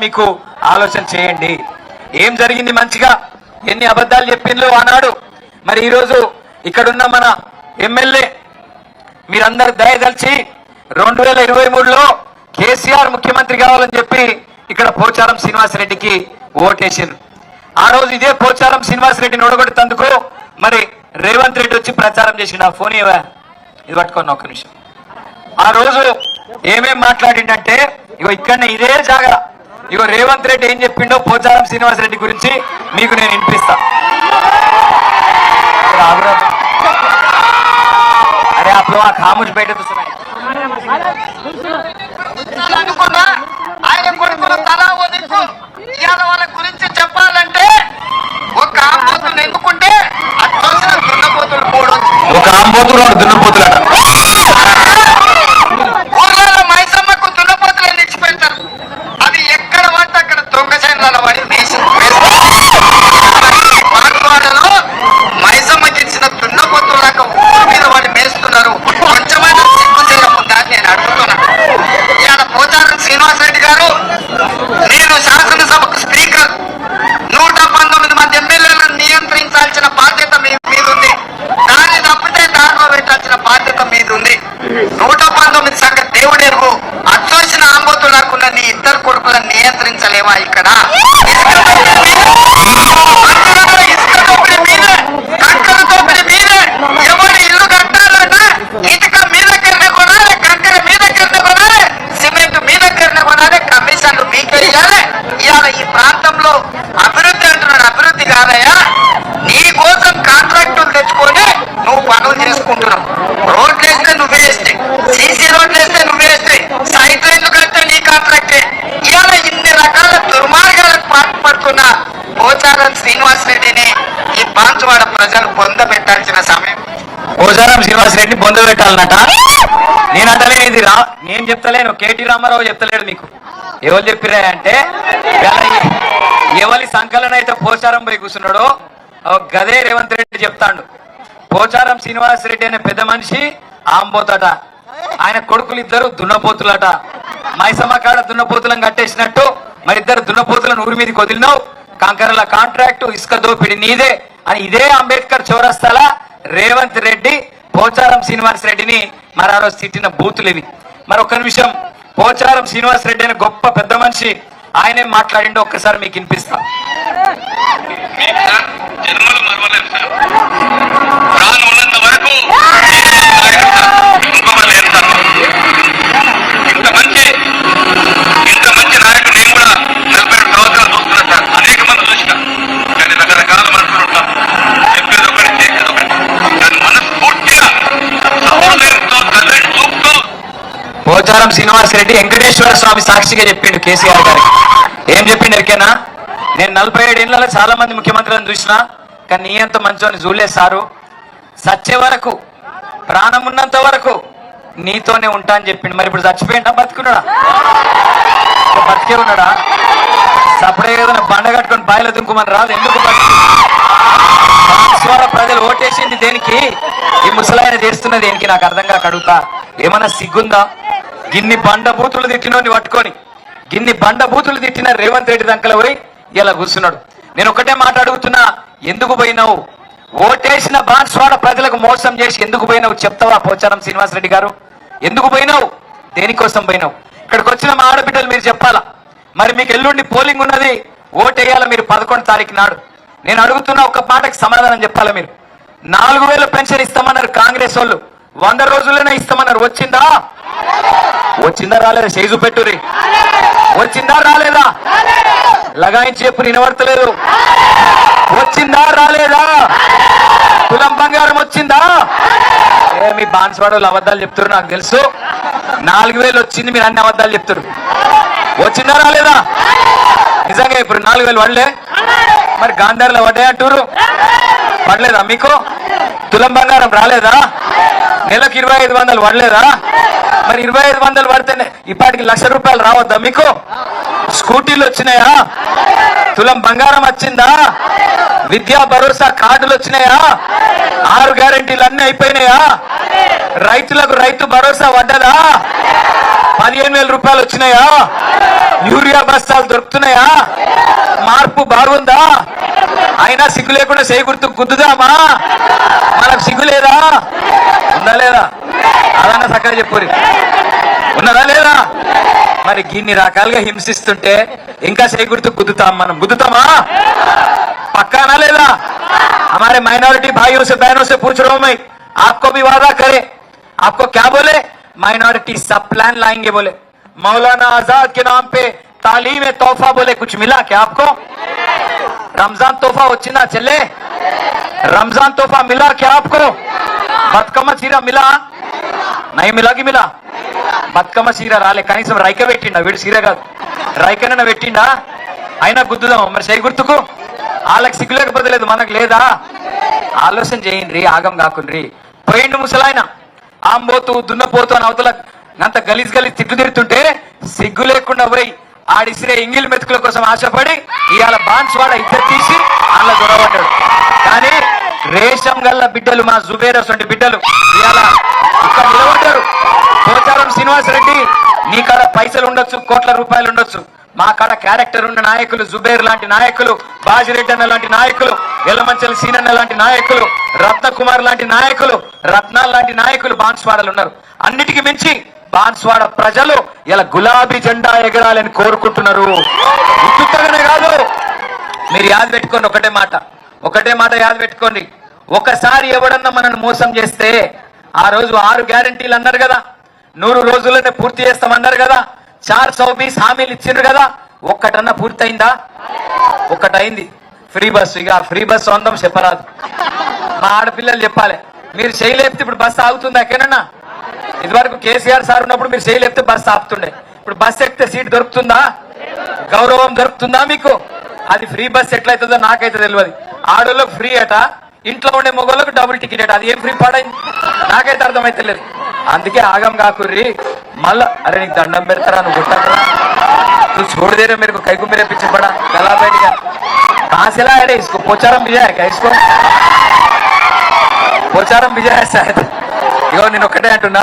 మీకు ఆలోచన చేయండి. ఏం జరిగింది మంచిగా, ఎన్ని అబద్ధాలు చెప్పిండ్రు ఆనాడు. మరి ఈరోజు ఇక్కడున్న మన ఎమ్మెల్యే మీరందరూ దయదలిచి 2023లో కేసీఆర్ ముఖ్యమంత్రి కావాలని చెప్పి ఇక్కడ పోచారం శ్రీనివాసరెడ్డికి ఓటేసారు. ఆ రోజు ఇదే పోచారం శ్రీనివాసరెడ్డిని ఓడగొట్టేందుకు మరి రేవంత్ రెడ్డి వచ్చి ప్రచారం చేసిండు. ఆ ఫోన్ ఇది పట్టుకున్న ఒక్క నిమిషం. ఆ రోజు ఏమేం మాట్లాడిండంటే, ఇగో ఇక్కడనే ఇదే జాగా, ఇగో రేవంత్ రెడ్డి ఏం చెప్పిండో పోచారం శ్రీనివాసరెడ్డి గురించి మీకు నేను వినిపిస్తా. అరే అప్పుడు ఆ ఖాముష్ బయట చూస్తున్నాయి. ఆయన కొడుకులు తలా వదికు ఇవాళ వాళ్ళ గురించి చెప్పాలంటే ఒక ఆంబోతులు ఎన్నుకుంటే అది చూసిన దున్నపోతులు పోవడం, ఒక ఆంబోతులు దున్నపోతులు ఊర్లలో మైసమ్మకు దున్నపోతులు నిలిచిపెడతారు. అది ఎక్కడ పడితే అక్కడ దొంగ సైన్యాల వాడి పాటవాడలో మైసమ్మకి ఇచ్చిన దున్నపోతులు దాకా ఊరి మీద వాడి మేస్తున్నారు. కొంచెమైనా సిగ్గు చేయకుండా నేను అడుగుతున్నా. ఇవాళ పోచారం శ్రీనివాసరెడ్డి గారు, నేను శాసనసభకు స్పీకర్, 119 మంది ఎమ్మెల్యేలను నియంత్రించాల్సిన బాధ్యత మీ మీద ఉంది. దాన్ని తప్పితే దారిలో పెట్టాల్సిన బాధ్యత మీద ఉంది. 119 సంఖ్య దేవుడు ఎరుగు. అచ్చోసిన ఆంబోతులకున్న నీ ఇద్దరు కొడుకులను నియంత్రించలేవా? ఇక్కడ ఇసుక దోపిడీ మీదే, కంకర దోపిడీ మీదే. ఎవరు ఇల్లు కట్టాలన్నా ఇటుక మీ దగ్గరనే కొనాలి, కంకర మీ దగ్గరనే కొనాలి, సిమెంట్ మీ దగ్గరనే కొనాలి, కమిషన్లు మీకే ఇవ్వాలి. ఇవాళ ఈ ప్రాంతంలో అభివృద్ధి అంటున్నాడు. అభివృద్ధి కాదయ్యా, నీ కోసం కాంట్రాక్టులు తెచ్చుకొని నువ్వు పనులు చేసుకుంటున్నావు. రోడ్లు వేస్తే నువ్వే వేస్తే, సీసీ రోడ్లు వేస్తే నువ్వే వేస్తే, సైట్ లైన్లు కడితే నీ కాంట్రాక్టే. ఇవాళ ఇన్ని రకాల దుర్మార్గాలకు పాల్పడుతున్న పోచారం శ్రీనివాసరెడ్డిని ఈ బాన్సువాడ ప్రజలు పొందబెట్టాల్సిన సమయం. పోచారం శ్రీనివాసరెడ్డి బొంద పెట్టాలన్నట. నేను అంటలేను, ఇది నేను చెప్తలేను, కేటీ రామారావు చెప్తలేడు. మీకు ఎవరు చెప్పిరా అంటే, ఎవరి సంకలన అయితే పోచారం పోయి కూర్చున్నాడో గదే రేవంత్ రెడ్డి చెప్తాడు. పోచారం శ్రీనివాసరెడ్డి అనే పెద్ద మనిషి ఆంబోతట, ఆయన కొడుకులు ఇద్దరు దున్నపోతులట. మైసమ్మ కాడ దున్నపోతులను కట్టేసినట్టు మరి ఇద్దరు దున్నపోతులను ఊరి మీదకి వదిలినావు. కంకరల కాంట్రాక్టు, ఇసుక దోపిడి నీదే అని ఇదే అంబేద్కర్ చౌరస్తాల రేవంత్ రెడ్డి పోచారం శ్రీనివాసరెడ్డిని మరి ఆ రోజు తిట్టిన బూతులు ఇవి. మరి ఒక్క నిమిషం, పోచారం శ్రీనివాసరెడ్డి అనే గొప్ప పెద్ద మనిషి ఆయనే మాట్లాడిండో ఒక్కసారి మీకు వినిపిస్తా. ఇంత మంచి నాయకుడు నేను కూడా 42 సంవత్సరాలు చూస్తున్నాను సార్. అనేక మంది చూసిన, కానీ రకరకాల మనుషులు ఉంటాం. చెప్పేది ఒకటి, చేసేది ఒకటి. దాన్ని మనస్ఫూర్తిగా సహోదరుతో చూపుతూ పోచారం శ్రీనివాసరెడ్డి వెంకటేశ్వర స్వామి సాక్షిగా చెప్పిండు కేసీఆర్ గారికి. ఏం చెప్పిండు ఎరికేనా? నేను 47 ఏళ్లలో చాలా మంది ముఖ్యమంత్రులను చూసినా, కానీ నీ అంత మంచోని చూడలేదు సారు. సచ్చే వరకు, ప్రాణం ఉన్నంత వరకు నీతోనే ఉంటా అని చెప్పిండు. మరి ఇప్పుడు చచ్చిపోయిందా, బతుకున్నాడా? బతికే ఉన్నాడా? సపడే ఏదైనా బండ కట్టుకొని బాయిలో దుంకుమని రాదు. ఎందుకు ప్రజలు ఓటేసింది దేనికి? ఈ ముసలాయన చేస్తున్నది దేనికి? నాకు అర్థం కాక అడుగుతా. ఏమన్నా సిగ్గుందా? గిన్ని బండ బూతులు తిట్టినోని పట్టుకొని, గిన్ని బండ బూతులు తిట్టిన రేవంత్ రెడ్డి దంకల పోయి ఇలా కూర్చున్నాడు. నేను ఒకటే మాట అడుగుతున్నా, ఎందుకు పోయినావు? ఓటేసిన బాన్స్వాడ ప్రజలకు మోసం చేసి ఎందుకు పోయినావు చెప్తావా పోచారం శ్రీనివాసరెడ్డి గారు? ఎందుకు పోయినావు? దేనికోసం పోయినావు? ఇక్కడికి వచ్చిన మా ఆడబిడ్డలు మీరు చెప్పాలా. మరి మీకు ఎల్లుండి పోలింగ్ ఉన్నది, ఓటేయాల మీరు 11 తారీఖు నాడు. నేను అడుగుతున్న ఒక్క మాటకి సమాధానం చెప్పాలా. మీరు 4000 పెన్షన్ ఇస్తామన్నారు కాంగ్రెస్ వాళ్ళు, 100 రోజుల్లోనే ఇస్తామన్నారు. వచ్చిందా? వచ్చిందా రాలేదా? చేజు పెట్టురి. వచ్చిందా రాలేదా? లగాయించి చెప్పు, వినబడతలేదు. వచ్చిందా రాలేదా? తులం బంగారం వచ్చిందా? మీ బాన్స్వాడలు అబద్ధాలు చెప్తారు, నాకు తెలుసు. 4000 వచ్చింది, మీరు అన్ని అబద్ధాలు చెప్తారు. వచ్చిందా రాలేదా? నిజంగా ఇప్పుడు 4000 పడలే? మరి గాంధారిలో పడ్డాయి అంటారు, పడలేదా మీకు? తులం బంగారం రాలేదా? నెలకు 2500 పడలేదా? మరి 2500 పడితేనే ఇప్పటికి 1,00,000 రూపాయలు రావద్దా మీకు? స్కూటీలు వచ్చినాయా? తులం బంగారం వచ్చిందా? విద్యా భరోసా కార్డులు వచ్చినాయా? 6 గ్యారెంటీలు అన్ని అయిపోయినాయా? రైతులకు రైతు భరోసా పడ్డదా? 15,000 రూపాయలు వచ్చినాయా? యూరియా బస్తాలు దొరుకుతున్నాయా? మార్పు బాగుందా? అయినా సిగ్గు లేకుండా చేయి గుర్తు గుద్దుదామా? మనకు సిగ్గు లేదా? ఉందా లేదా? అదన్నా చక్కగా చెప్పురి, ఉన్నదా లేదా? మరి గిన్ని రకాలుగా హింసిస్తుంటే ఇంకా చేయి గుర్తు గుద్దుతాం, మనం గుద్దుతామా? పక్కానా లేదా? हमारे माइनॉरिटी भाइयों से बहनों से पूछ रहा हूं मैं, आपको भी वादा करे, आपको क्या बोले? माइनॉरिटी सब प्लान लाएंगे बोले। मौलाना आजाद के नाम पे तालीम तोहफा बोले, कुछ मिला क्या आपको? रमजान तोहफा వచ్చిందా చెల్లే? रमजान तोहफा मिला क्या आपको? బతుకమ్మ చీర మిలా? నై మిలాకి మిలా? బతుకమ్మ చీర రాలే, కనీసం రైక పెట్టిండా? వీడు చీర కాదు రైకనైనా పెట్టిండా? అయినా గుద్దుదాం మరి చేయి గుర్తుకు. వాళ్ళకి సిగ్గు లేకపోతే లేదు, మనకు లేదా? ఆలోచన చేయండి, ఆగం కాకుండ్రి. పోయిండు ముసలాయన ఆంబోతు దున్నపోతు అని అవతల అంత గలీజ్ తిట్లు తిడుతుంటే సిగ్గు లేకుండా పోయి ఆడిసిరే ఇంగిల్ మెతుకుల కోసం ఆశపడి ఇవాళ బాన్స్వాడ ఇద్దరు తీసి అలా దొరబడ్డాడు. కానీ రేషం గల్ల బిడ్డలు, మా జుబేరస్ వంటి బిడ్డలు ఇవాళ ఇక్కడ నిలబడ్డారు. పోచారం శ్రీనివాస్ రెడ్డి, నీ కాడ పైసలు ఉండొచ్చు, కోట్ల రూపాయలు ఉండొచ్చు, మా కాడ క్యారెక్టర్ ఉన్న నాయకులు, జుబేర్ లాంటి నాయకులు, బాజిరెడ్డి అన్న లాంటి నాయకులు, ఎల్లమంచల సీనన్న లాంటి నాయకులు, రత్నకుమార్ లాంటి నాయకులు, రత్నాల్ లాంటి నాయకులు బాన్స్వాడలు ఉన్నారు. అన్నిటికీ మించి బాన్స్వాడ ప్రజలు ఇలా గులాబీ జెండా ఎగరాలని కోరుకుంటున్నారు. ఉత్తుగానే కాదు, మీరు యాద పెట్టుకోండి, ఒకటే మాట యాద పెట్టుకోండి. ఒకసారి ఎవడన్నా మనల్ని మోసం చేస్తే, ఆ రోజు 6 గ్యారంటీలు అన్నారు కదా, 100 రోజుల్లోనే పూర్తి చేస్తామన్నారు కదా, 420 హామీలు ఇచ్చిండ్రు కదా, ఒక్కటన్నా పూర్తయిందా? ఒక్కటైంది, ఫ్రీ బస్సు. ఇక ఫ్రీ బస్సు అందం చెప్పరాదు, మా ఆడపిల్లలు చెప్పాలి. మీరు చేయలేపితే ఇప్పుడు బస్సు ఆగుతుంది ఎక్కడన్నా? ఇదివరకు కేసీఆర్ సార్ ఉన్నప్పుడు మీరు చేయలేపితే బస్సు ఆపుతుండే, ఇప్పుడు బస్సు ఎక్కితే సీట్ దొరుకుతుందా? గౌరవం దొరుకుతుందా మీకు? అది ఫ్రీ బస్సు ఎట్లయితుందో నాకైతే తెలియదు. ఆడోళ్ళకు ఫ్రీ అట, ఇంట్లో ఉండే మొగోళ్ళకు డబుల్ టికెట్ అట. అది ఏం ఫ్రీ పాడైంది నాకైతే అర్థమైతే లేదు. అందుకే ఆగం కాకుర్రి. మళ్ళా అరే నీకు దండం పెడతారా, నువ్వు గుట్టరా, నువ్వు छोड़ दे रहे मेरे को, कई को मेरे पीछे पड़ा, गला बैठ गया, कहाँ से लाया रे इसको? पोचारम भिजा है क्या इसको? पोचारम भिजा है शायद. ఇగో నేను ఒక్కటే అంటున్నా,